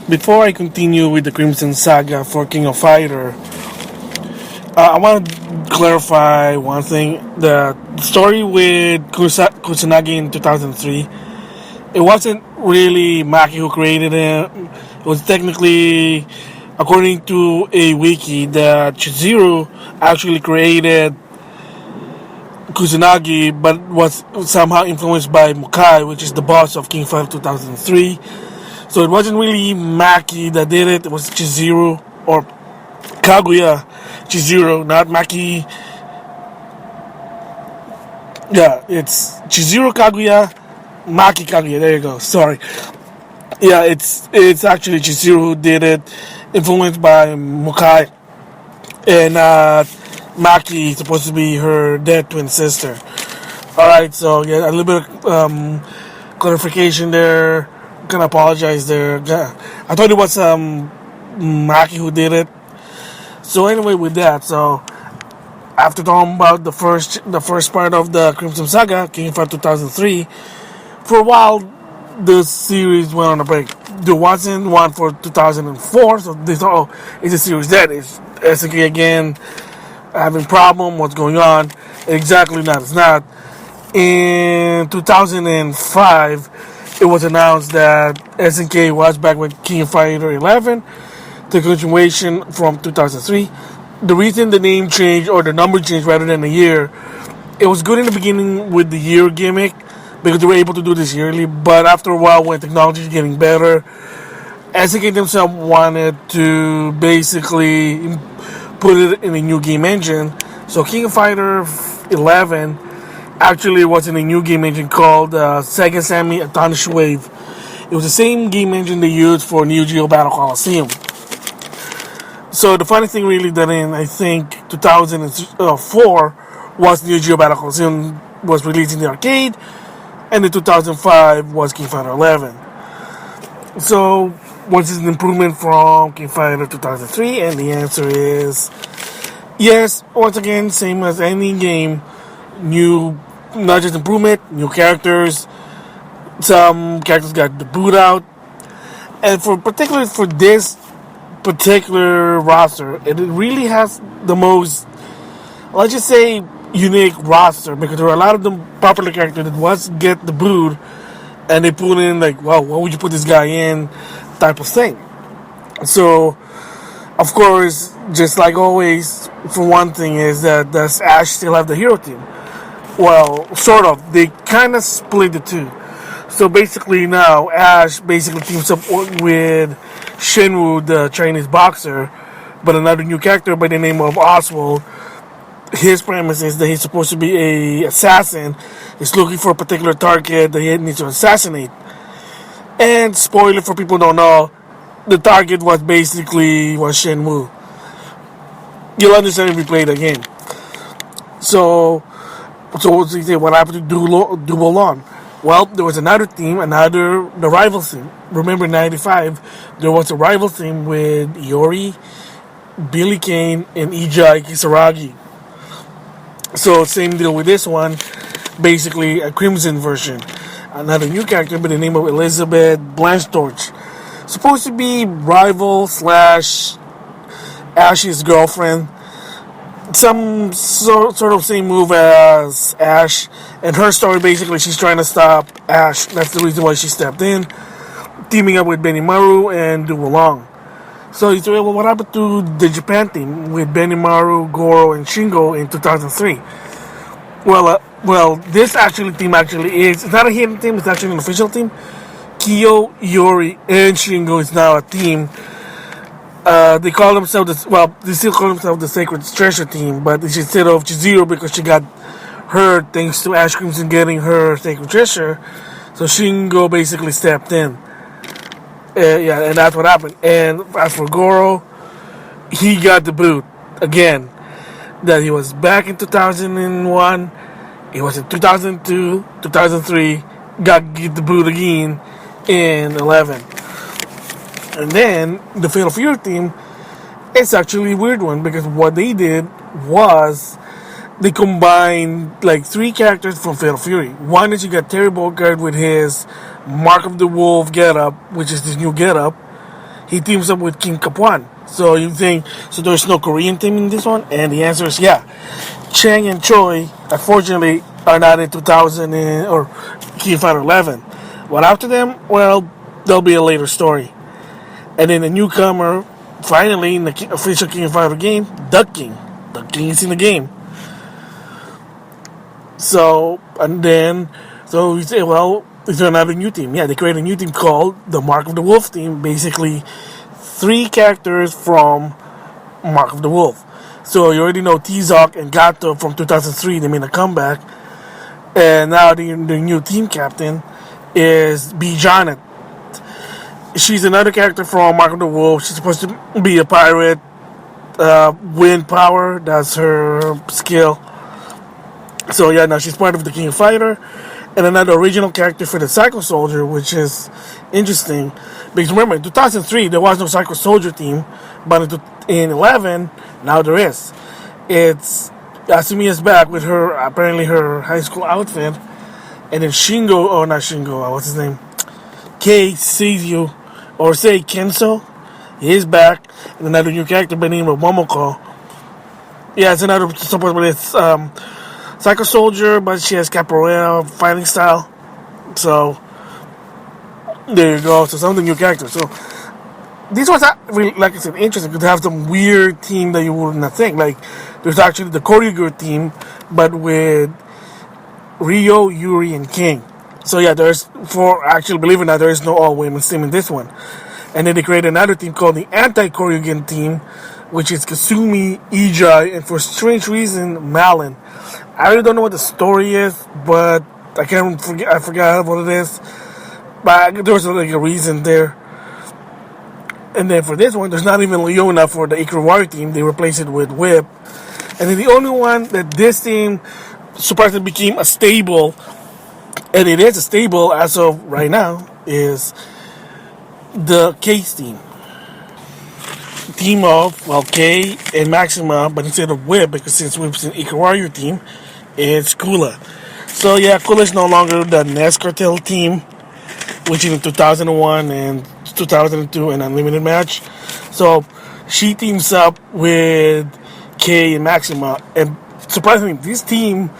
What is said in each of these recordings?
Before I continue with the Crimson Saga for King of Fighter, I want to clarify one thing. The story with Kusanagi in 2003, it wasn't really Maki who created it. It was technically, according to a wiki, that Chizuru actually created Kusanagi, but was somehow influenced by Mukai, which is the boss of King of Fighter 2003. So it wasn't really Maki that did it. It was Chizuru or Kaguya Chizuru, not Maki. Yeah, it's Chizuru Kaguya, Maki Kaguya. There you go. Sorry. Yeah, it's actually Chizuru who did it, influenced by Mukai, and Maki is supposed to be her dead twin sister. All right, so yeah, a little bit of clarification there. Gonna apologize there. I thought it was Maki who did it. So anyway, with that, so after talking about the first part of the Crimson Saga, King of Fighters 2003, for a while the series went on a break. There wasn't one for 2004, so they thought, oh, it's a series dead. It's SNK again having problem. What's going on? Exactly not. It's not. In 2005, it was announced that SNK was back with King of Fighter 11, the continuation from 2003. The reason the name changed or the number changed rather than a year, it was good in the beginning with the year gimmick because they were able to do this yearly, but after a while when technology is getting better, SNK themselves wanted to basically put it in a new game engine. So King of Fighter 11 actually was in a new game engine called Sega Sammy Atomiswave. It was the same game engine they used for Neo Geo Battle Colosseum. So the funny thing really that in, I think, 2004 was Neo Geo Battle Colosseum was released in the arcade, and in 2005 was King Fighter 11. So was this an improvement from King Fighter 2003? And the answer is yes. Once again, same as any game, new, not just improvement, new characters. Some characters got the boot out, and particularly for this particular roster, it really has the most, let's just say, unique roster because there are a lot of the popular characters that once get the boot and they put in like, well, why would you put this guy in, type of thing. So, of course, just like always, for one thing is that does Ash still have the hero team? Well, sort of. They kind of split the two. So basically now, Ash basically teams up with Shenwu, the Chinese boxer, but another new character by the name of Oswald. His premise is that he's supposed to be a assassin. He's looking for a particular target that he needs to assassinate. And spoiler for people who don't know, the target was Shenwu. You'll understand if you play the game. So what happened to Duo Lon? Well, there was another team, the rival team. Remember, in '95, there was a rival team with Iori, Billy Kane, and Ijai Kisaragi. So, same deal with this one. Basically, a Crimson version. Another new character by the name of Elizabeth Blanchtorch. Supposed to be rival / Ash's girlfriend. Some sort of same move as Ash. And her story, basically, she's trying to stop Ash. That's the reason why she stepped in. Teaming up with Benimaru and Duolong. So you say, well, what happened to the Japan team with Benimaru, Goro, and Shingo in 2003? Well, this team is, it's not a hidden team, it's actually an official team. Kyo, Iori, and Shingo is now a team. They call themselves, they still call themselves the Sacred Treasure Team, but it's instead of Chizuru because she got hurt thanks to Ash Crimson getting her Sacred Treasure. So Shingo basically stepped in. And that's what happened. And as for Goro, he got the boot again. That he was back in 2001, he was in 2002, 2003, got the boot again in 11. And then the Fatal Fury team, it's actually a weird one because what they did was they combined like 3 characters from Fatal Fury. One is you got Terry Bogard with his Mark of the Wolf getup, which is this new getup. he teams up with King Kapuan. So you think, so there's no Korean team in this one? And the answer is yeah. Chang and Choi, unfortunately, are not in 2000 or King Fighter 11. What after them? Well, there'll be a later story. And then the newcomer, finally, in the official King of Fighter game, Duck King. Duck King is in the game. So, and then, so we say, well, is there another new team? Yeah, they created a new team called the Mark of the Wolf team. Basically, 3 characters from Mark of the Wolf. So you already know T-Zoc and Gato from 2003. They made a comeback. And now the new team captain is B. Janet. She's another character from Mark of the Wolf. She's supposed to be a pirate. Wind power, that's her skill. So yeah, now she's part of the King of Fighter. And another original character for the Psycho Soldier, which is interesting. Because remember, in 2003, there was no Psycho Soldier team. But in 11, now there is. It's Asumiya's back with her, apparently her high school outfit. And then Shingo, oh not Shingo, what's his name? Kei Seiyu, or say Kenso, he is back. And another new character by the name of Momoko. Yeah, it's another support, but it's Psycho Soldier, but she has capoeira fighting style. So there you go. So some of the new characters. So these ones are really, like I said, interesting because they have some weird team that you would not think. Like there's actually the Koryu team, but with Ryo, Yuri, and King. So yeah, there's actually, believe it or not, there is no all women's team in this one. And then they created another team called the Anti-Koryu team, which is Kasumi, Ijai, and for strange reason, Malin. I really don't know what the story is, but I forgot what it is. But there was like a reason there. And then for this one, there's not even Leona for the Ikrawari team. They replaced it with Whip. And then the only one that this team surprisingly became a stable, and it is a stable as of right now, is the Case team. Team of, well, K and Maxima, but instead of Whip, because since Whip's an Ikrawari team, it's Kula. So yeah, Kula is no longer the NES Cartel team, which in 2001 and 2002 an unlimited match. So she teams up with K and Maxima, and surprisingly, this team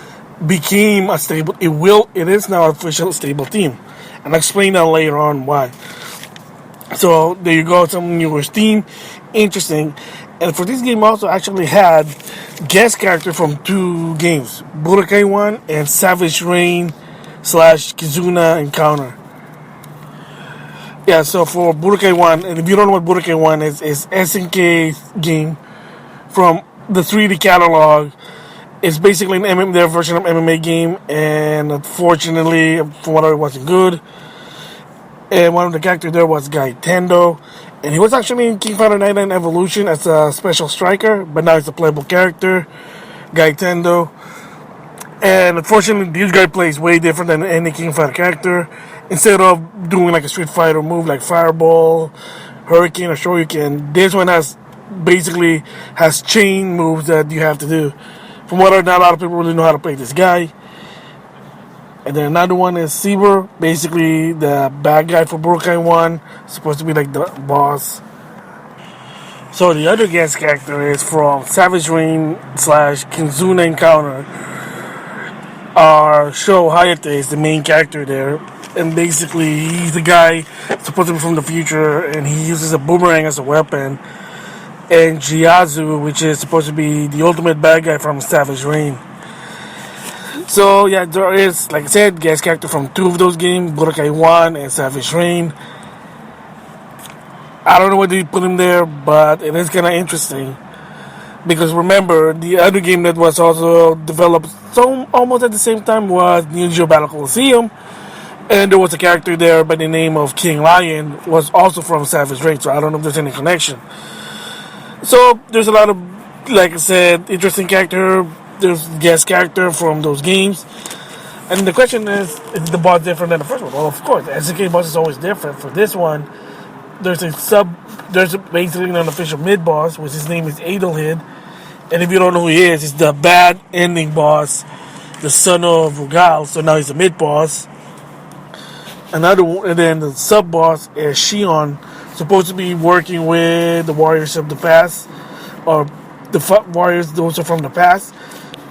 became a stable. It is now an official stable team, and I'll explain that later on why. So there you go, some newer team, interesting. And for this game, also actually had guest character from 2 games, Budokai 1 and Savage Rain / Kizuna Encounter. Yeah, so for Budokai 1, and if you don't know what Budokai 1 is, it's SNK's game from the 3D catalog. It's basically their version of MMA game, and unfortunately, from what I heard, it wasn't good. And one of the characters there was Guy Tendo, and he was actually in King Fighter 99 Evolution as a special striker, but now he's a playable character, Guy Tendo. And unfortunately, this guy plays way different than any King Fighter character. Instead of doing like a Street Fighter move like Fireball, Hurricane, or Shoryuken, this one has chain moves that you have to do. From what I heard, not a lot of people really know how to play this guy. And then another one is Saber, basically the bad guy for Budokai 1, supposed to be like the boss. So the other guest character is from Savage Rain / Kizuna Encounter. Our Sho Hayate is the main character there. And basically he's the guy supposed to be from the future, and he uses a boomerang as a weapon. And Jiazu, which is supposed to be the ultimate bad guy from Savage Rain. So yeah, there is, like I said, guest character from 2 of those games, Budokai 1 and Savage Rain. I don't know why they put him there, but it is kind of interesting. Because remember, the other game that was also developed almost at the same time was Neo Geo Battle Colosseum. And there was a character there by the name of King Lion, was also from Savage Rain, so I don't know if there's any connection. So there's a lot of, like I said, interesting character. There's guest character from those games. And the question is the boss different than the first one? Well, of course, the SNK boss is always different. For this one, there's basically an unofficial mid-boss, which his name is Adelhid. And if you don't know who he is, he's the bad ending boss, the son of Rugal, so now he's a mid-boss. And then the sub-boss is Shion, supposed to be working with the warriors of the past, or the warriors those are from the past,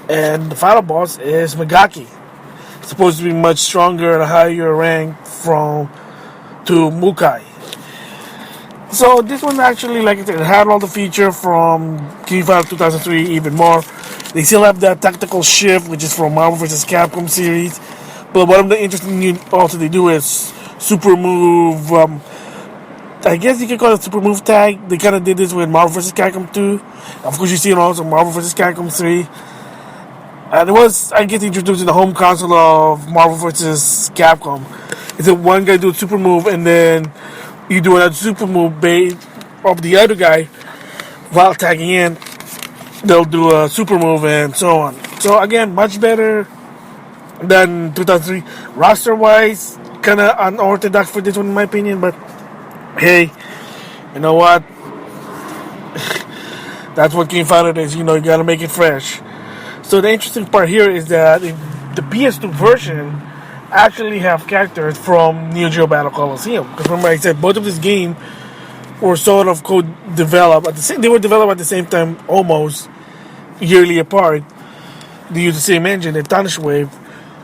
and the final boss is Megaki. Supposed to be much stronger and higher rank from to Mukai. So this one actually, like I said, it had all the feature from King of Fighters 2003, even more. They still have that tactical shift, which is from Marvel vs. Capcom series. But one of the interesting new also they do is super move. I guess you could call it super move tag. They kind of did this with Marvel vs. Capcom 2. Of course, you see it also Marvel vs. Capcom 3. And it was, I guess, introduced in the home console of Marvel vs. Capcom. It's that one guy do a super move, and then you do another super move based of the other guy while tagging in. They'll do a super move and so on. So again, much better than 2003. Roster wise, kind of unorthodox for this one in my opinion, but hey, you know what? That's what King Fighter is. You know, you gotta make it fresh. So the interesting part here is that the PS2 version actually have characters from Neo Geo Battle Colosseum. Because remember I said both of these games were sort of co-developed at the same. They were developed at the same time, almost yearly apart. They use the same engine, the Atomiswave.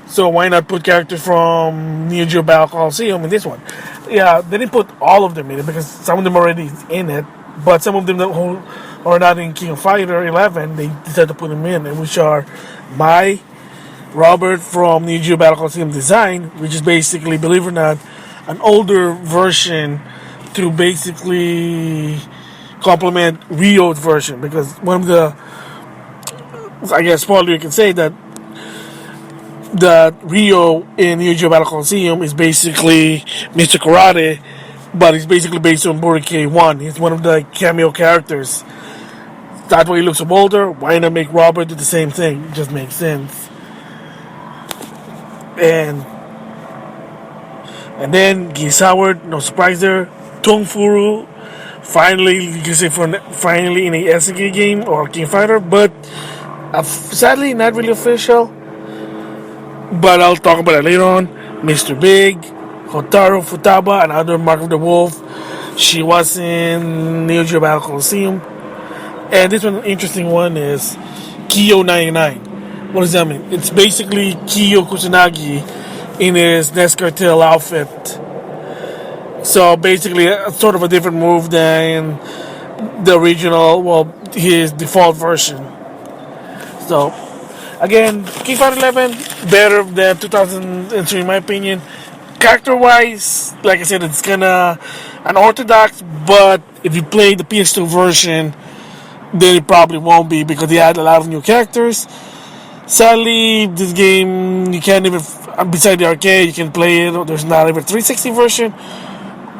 So why not put characters from Neo Geo Battle Colosseum in this one? Yeah, they didn't put all of them in it because some of them are already in it, but some of them that are not in King of Fighter 11, they decided to put them in, and which are Robert from Neo Geo Battle Colosseum Design, which is basically, believe it or not, an older version to basically complement Ryo's version. Because one of the, I guess, spoiler you can say that Ryo in Neo Geo Battle Colosseum is basically Mr. Karate, but he's basically based on Budokai K1. He's one of the cameo characters. That way he looks older. Why not make Robert do the same thing? It just makes sense. And then Geese Howard, no surprise there. Tung Furu, finally, you can say finally in a SNK game or King Fighter, but sadly not really official. But I'll talk about it later on. Mr. Big, Hotaru Futaba, another Mark of the Wolf. She was in Neo Geo Battle Colosseum. And this one, interesting one, is Kyo 99. What does that mean? It's basically Kyo Kusanagi in his NESCAR tail outfit. So basically, sort of a different move than the original, well, his default version. So, again, King Fighter 11, better than 2003 in my opinion. Character-wise, like I said, it's kinda unorthodox, but if you play the PS2 version, then it probably won't be because they add a lot of new characters. Sadly, this game, you can't even, beside the arcade, you can play it. There's not even a 360 version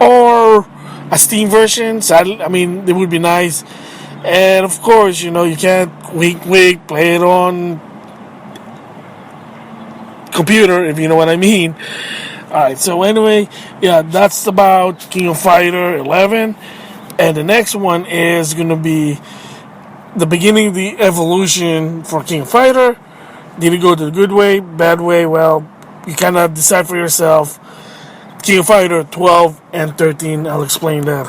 or a Steam version. Sadly, I mean, it would be nice. And of course, you know, you can't wink, play it on computer, if you know what I mean. Alright, so anyway, yeah, that's about King of Fighter 11. And the next one is going to be the beginning of the evolution for King of Fighter. Did it go the good way, bad way? Well, you cannot decide for yourself. King of Fighter 12 and 13, I'll explain that.